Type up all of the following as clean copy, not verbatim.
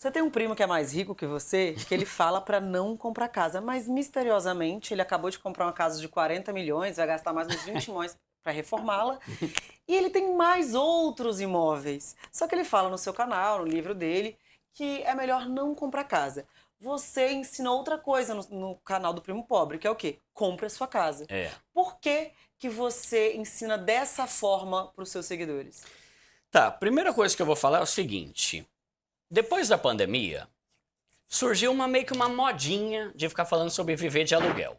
Você tem um primo que é mais rico que você, que ele fala pra não comprar casa, mas misteriosamente ele acabou de comprar uma casa de 40 milhões, vai gastar mais uns 20 milhões pra reformá-la, e ele tem mais outros imóveis. Só que ele fala no seu canal, no livro dele, que é melhor não comprar casa. Você ensina outra coisa no canal do Primo Pobre, que é o quê? Compre a sua casa. Por que que você ensina dessa forma pros seus seguidores? Tá, a primeira coisa que eu vou falar é o seguinte. Depois da pandemia, surgiu meio que uma modinha de ficar falando sobre viver de aluguel,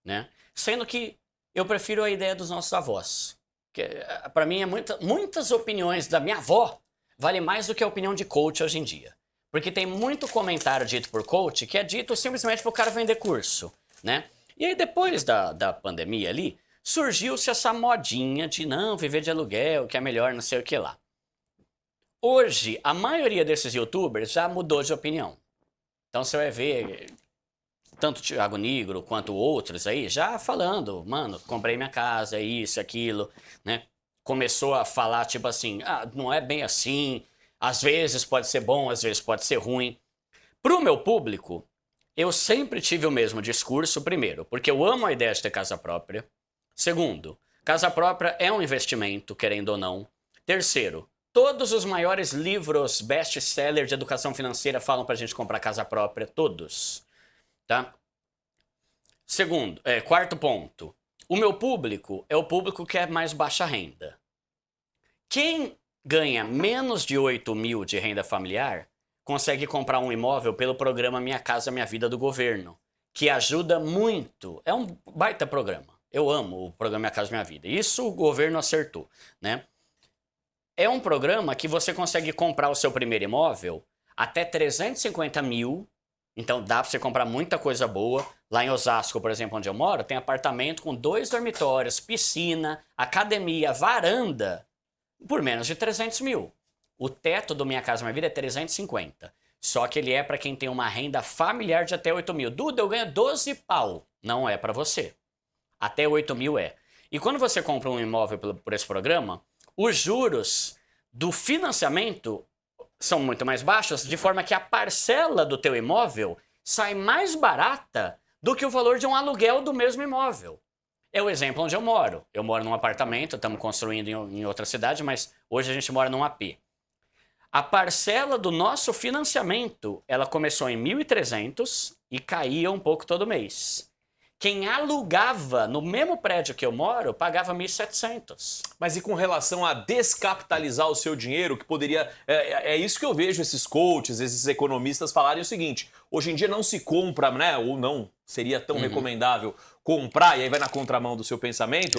né? Sendo que eu prefiro a ideia dos nossos avós. Que, para mim, muitas opiniões da minha avó valem mais do que a opinião de coach hoje em dia. Porque tem muito comentário dito por coach que é dito simplesmente para o cara vender curso, né? E aí, depois da pandemia ali, surgiu-se essa modinha de não, viver de aluguel, que é melhor não sei o que lá. Hoje, a maioria desses youtubers já mudou de opinião. Então você vai ver tanto o Thiago Nigro quanto outros aí já falando, mano, comprei minha casa, isso, aquilo, né? Começou a falar tipo assim, não é bem assim, às vezes pode ser bom, às vezes pode ser ruim. Pro meu público, eu sempre tive o mesmo discurso, primeiro, porque eu amo a ideia de ter casa própria. Segundo, casa própria é um investimento, querendo ou não. Terceiro, todos os maiores livros best-seller de educação financeira falam pra gente comprar casa própria, todos, tá? Segundo, quarto ponto, o meu público é o público que é mais baixa renda. Quem ganha menos de 8 mil de renda familiar consegue comprar um imóvel pelo programa Minha Casa Minha Vida do governo, que ajuda muito, é um baita programa. Eu amo o programa Minha Casa Minha Vida, isso o governo acertou, né? É um programa que você consegue comprar o seu primeiro imóvel até 350 mil. Então dá pra você comprar muita coisa boa. Lá em Osasco, por exemplo, onde eu moro, tem apartamento com 2 dormitórios, piscina, academia, varanda, por menos de 300 mil. O teto do Minha Casa Minha Vida é 350. Só que ele é pra quem tem uma renda familiar de até 8 mil. Duda, eu ganho 12 pau. Não é pra você. Até 8 mil é. E quando você compra um imóvel por esse programa, os juros do financiamento são muito mais baixos, de forma que a parcela do teu imóvel sai mais barata do que o valor de um aluguel do mesmo imóvel. É o exemplo onde eu moro. Eu moro num apartamento, estamos construindo em outra cidade, mas hoje a gente mora num AP. A parcela do nosso financiamento, ela começou em 1.300 e caía um pouco todo mês. Quem alugava no mesmo prédio que eu moro, pagava 1.700. Mas e com relação a descapitalizar o seu dinheiro, que poderia... É isso que eu vejo esses coaches, esses economistas falarem o seguinte, hoje em dia não se compra, né, ou não seria tão recomendável comprar, e aí vai na contramão do seu pensamento,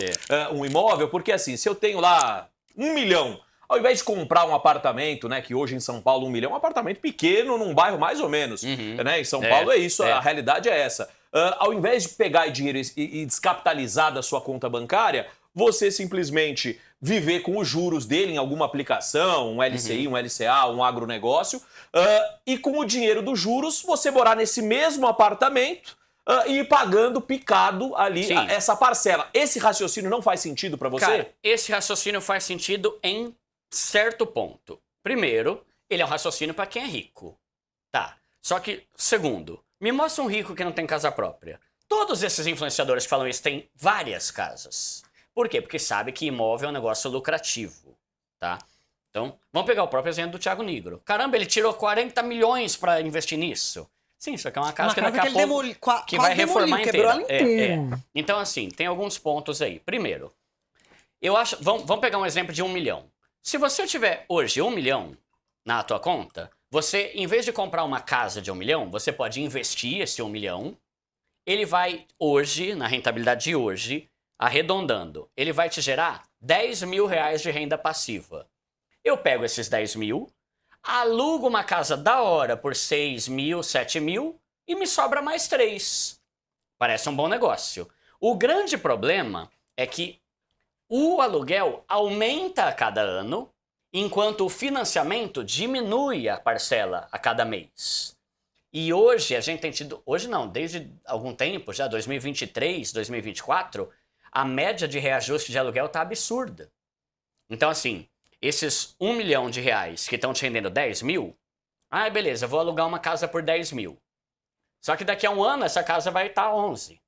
um imóvel, porque assim, se eu tenho lá 1 milhão, ao invés de comprar um apartamento, né, que hoje em São Paulo 1 milhão é um apartamento pequeno, num bairro mais ou menos, né, em São Paulo é isso, a realidade é essa. Ao invés de pegar dinheiro e descapitalizar da sua conta bancária, você simplesmente viver com os juros dele em alguma aplicação, um LCI, um LCA, um agronegócio, e com o dinheiro dos juros você morar nesse mesmo apartamento e ir pagando picado ali essa parcela. Esse raciocínio não faz sentido para você? Cara, esse raciocínio faz sentido em certo ponto. Primeiro, ele é um raciocínio para quem é rico. Tá. Só que, segundo, me mostra um rico que não tem casa própria. Todos esses influenciadores que falam isso têm várias casas. Por quê? Porque sabe que imóvel é um negócio lucrativo, tá? Então, vamos pegar o próprio exemplo do Thiago Nigro. Caramba, ele tirou 40 milhões para investir nisso. Sim, isso aqui é uma casa que daqui a pouco que vai reformar inteira. Então, assim, tem alguns pontos aí. Primeiro, eu acho... Vamos pegar um exemplo de 1 milhão. Se você tiver hoje 1 milhão na tua conta, você, em vez de comprar uma casa de 1 milhão, você pode investir esse 1 milhão. Ele vai hoje, na rentabilidade de hoje, arredondando, ele vai te gerar 10 mil reais de renda passiva. Eu pego esses 10 mil, alugo uma casa da hora por 6 mil, 7 mil e me sobra mais 3. Parece um bom negócio. O grande problema é que o aluguel aumenta a cada ano, enquanto o financiamento diminui a parcela a cada mês. E hoje a gente tem tido... Hoje não, desde algum tempo, já 2023, 2024, a média de reajuste de aluguel está absurda. Então, assim, esses 1 milhão de reais que estão te rendendo 10 mil, Ah, beleza, vou alugar uma casa por 10 mil. Só que daqui a um ano essa casa vai estar 11.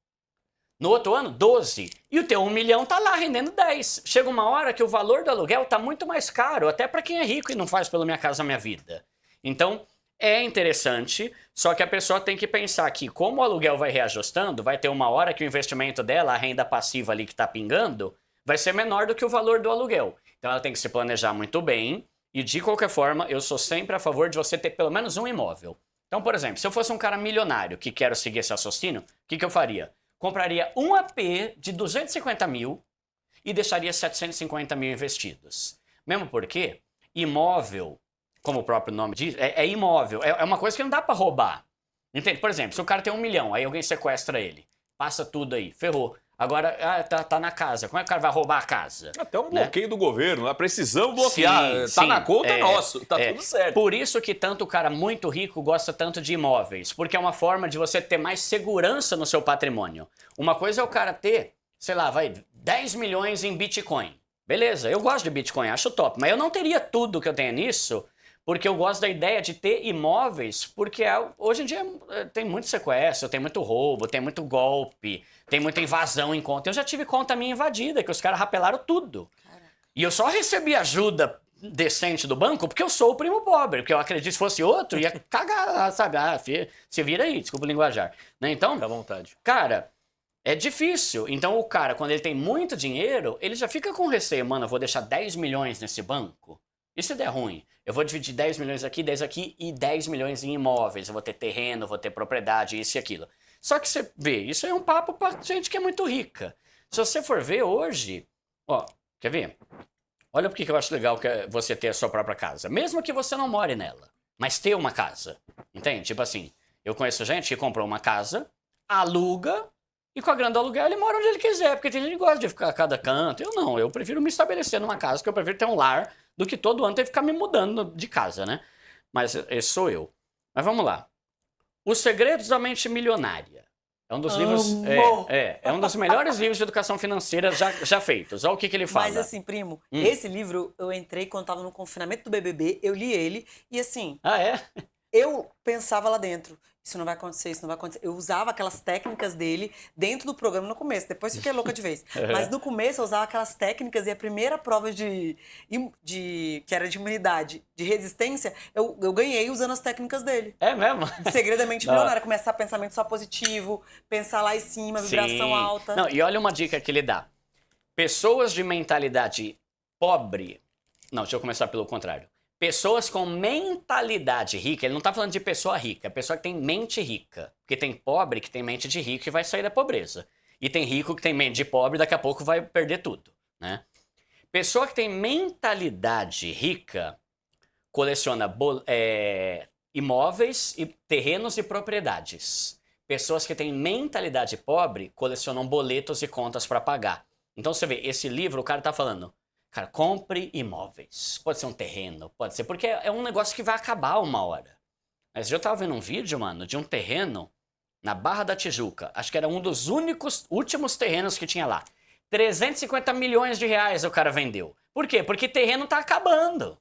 No outro ano, 12. E o teu 1 milhão tá lá rendendo 10. Chega uma hora que o valor do aluguel tá muito mais caro, até para quem é rico e não faz pelo Minha Casa Minha Vida. Então, é interessante, só que a pessoa tem que pensar que como o aluguel vai reajustando, vai ter uma hora que o investimento dela, a renda passiva ali que tá pingando, vai ser menor do que o valor do aluguel. Então ela tem que se planejar muito bem e, de qualquer forma, eu sou sempre a favor de você ter pelo menos um imóvel. Então, por exemplo, se eu fosse um cara milionário que quero seguir esse raciocínio, o que eu faria? Compraria um AP de 250 mil e deixaria 750 mil investidos. Mesmo porque imóvel, como o próprio nome diz, é imóvel. É uma coisa que não dá pra roubar. Entende? Por exemplo, se o cara tem 1 milhão, aí alguém sequestra ele. Passa tudo aí, ferrou. Agora, tá na casa. Como é que o cara vai roubar a casa? Até um bloqueio do governo. Precisamos bloquear. Tá na conta, é nosso. Tá tudo certo. Por isso que tanto o cara muito rico gosta tanto de imóveis. Porque é uma forma de você ter mais segurança no seu patrimônio. Uma coisa é o cara ter, sei lá, 10 milhões em Bitcoin. Beleza, eu gosto de Bitcoin, acho top. Mas eu não teria tudo que eu tenho nisso, porque eu gosto da ideia de ter imóveis, porque hoje em dia tem muito sequestro, tem muito roubo, tem muito golpe, tem muita invasão em conta. Eu já tive conta minha invadida, que os caras rapelaram tudo. Caraca. E eu só recebi ajuda decente do banco porque eu sou o primo pobre, porque eu acredito que se fosse outro, ia cagar, sabe? Se vira aí, desculpa o linguajar. Né? Então, fica à vontade. Cara, é difícil. Então o cara, quando ele tem muito dinheiro, ele já fica com receio. Mano, eu vou deixar 10 milhões nesse banco? E se der ruim? Eu vou dividir 10 milhões aqui, 10 aqui e 10 milhões em imóveis. Eu vou ter terreno, vou ter propriedade, isso e aquilo. Só que você vê, isso é um papo pra gente que é muito rica. Se você for ver hoje, ó, quer ver? Olha por que eu acho legal que você ter a sua própria casa. Mesmo que você não more nela, mas ter uma casa. Entende? Tipo assim, eu conheço gente que comprou uma casa, aluga, e com a grana do aluguel ele mora onde ele quiser, porque tem gente que gosta de ficar a cada canto. Eu não, eu prefiro me estabelecer numa casa, que eu prefiro ter um lar, do que todo ano ter que ficar me mudando de casa, né? Mas esse sou eu. Mas vamos lá. Os Segredos da Mente Milionária. É um dos livros. É um dos melhores livros de educação financeira já feitos. Olha o que ele fala. Mas assim, primo, esse livro eu entrei quando tava no confinamento do BBB, eu li ele e assim. Ah, é? Eu pensava lá dentro, isso não vai acontecer, isso não vai acontecer. Eu usava aquelas técnicas dele dentro do programa no começo, depois fiquei louca de vez. Mas no começo eu usava aquelas técnicas e a primeira prova que era de imunidade, de resistência, eu ganhei usando as técnicas dele. É mesmo? Segredamente milionária, começar pensamento só positivo, pensar lá em cima, vibração alta. Não, e olha uma dica que ele dá. Pessoas de mentalidade pobre... Não, deixa eu começar pelo contrário. Pessoas com mentalidade rica, ele não tá falando de pessoa rica, é pessoa que tem mente rica. Porque tem pobre que tem mente de rico e vai sair da pobreza. E tem rico que tem mente de pobre e daqui a pouco vai perder tudo, né? Pessoa que tem mentalidade rica coleciona imóveis, e terrenos e propriedades. Pessoas que têm mentalidade pobre colecionam boletos e contas para pagar. Então você vê, esse livro, o cara tá falando... Cara, compre imóveis. Pode ser um terreno, pode ser... Porque é um negócio que vai acabar uma hora. Mas eu tava vendo um vídeo, mano, de um terreno na Barra da Tijuca. Acho que era um dos últimos terrenos que tinha lá. 350 milhões de reais o cara vendeu. Por quê? Porque terreno tá acabando.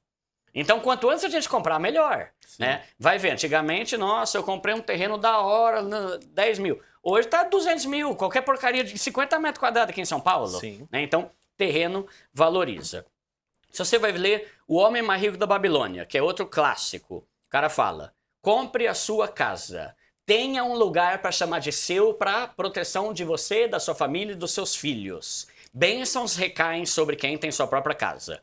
Então, quanto antes a gente comprar, melhor. Né? Vai ver, antigamente, nossa, eu comprei um terreno da hora, 10 mil. Hoje tá 200 mil, qualquer porcaria de 50 metros quadrados aqui em São Paulo. Sim. Né? Então... terreno valoriza. Se você vai ler O Homem Mais Rico da Babilônia, que é outro clássico, o cara fala, compre a sua casa, tenha um lugar para chamar de seu para proteção de você, da sua família e dos seus filhos. Bênçãos recaem sobre quem tem sua própria casa.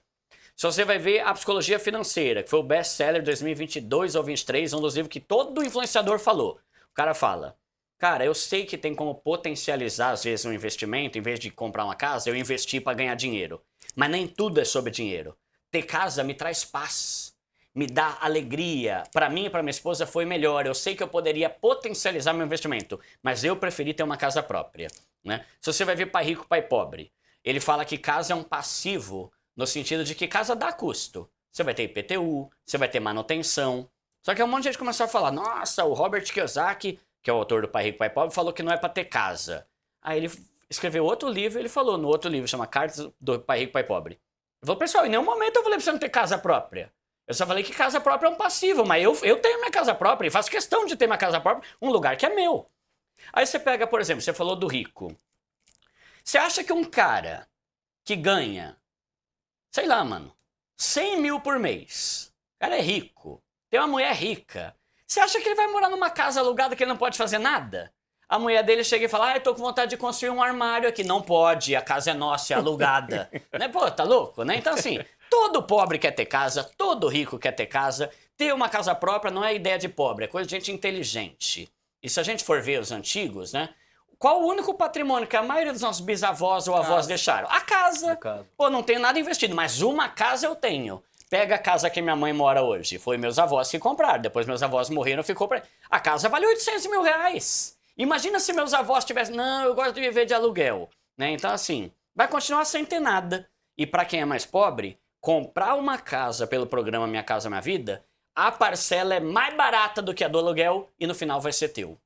Se você vai ver A Psicologia Financeira, que foi o best-seller 2022 ou 2023, um dos livros que todo influenciador falou. O cara fala, cara, eu sei que tem como potencializar, às vezes, um investimento. Em vez de comprar uma casa, eu investi para ganhar dinheiro. Mas nem tudo é sobre dinheiro. Ter casa me traz paz, me dá alegria. Para mim e para minha esposa foi melhor. Eu sei que eu poderia potencializar meu investimento, mas eu preferi ter uma casa própria. Né? Se você vai ver Pai Rico, Pai Pobre, ele fala que casa é um passivo, no sentido de que casa dá custo. Você vai ter IPTU, você vai ter manutenção. Só que um monte de gente começou a falar, nossa, o Robert Kiyosaki... que é o autor do Pai Rico, Pai Pobre, falou que não é para ter casa. Aí ele escreveu outro livro, ele falou no outro livro, chama Cartas do Pai Rico, Pai Pobre. Ele falou, pessoal, em nenhum momento eu falei pra você não ter casa própria. Eu só falei que casa própria é um passivo, mas eu tenho minha casa própria e faço questão de ter minha casa própria, um lugar que é meu. Aí você pega, por exemplo, você falou do rico. Você acha que um cara que ganha, sei lá, mano, 100 mil por mês, o cara é rico, tem uma mulher rica, você acha que ele vai morar numa casa alugada que ele não pode fazer nada? A mulher dele chega e fala, eu tô com vontade de construir um armário aqui. Não pode, a casa é nossa, é alugada. Né? Pô, tá louco, né? Então assim, todo pobre quer ter casa, todo rico quer ter casa. Ter uma casa própria não é ideia de pobre, é coisa de gente inteligente. E se a gente for ver os antigos, né? Qual o único patrimônio que a maioria dos nossos bisavós ou avós deixaram? A casa. Pô, não tenho nada investido, mas uma casa eu tenho. Pega a casa que minha mãe mora hoje. Foi meus avós que compraram. Depois meus avós morreram, ficou pra... A casa vale 800 mil reais. Imagina se meus avós tivessem... Não, eu gosto de viver de aluguel. Né? Então, assim, vai continuar sem ter nada. E para quem é mais pobre, comprar uma casa pelo programa Minha Casa Minha Vida, a parcela é mais barata do que a do aluguel e no final vai ser teu.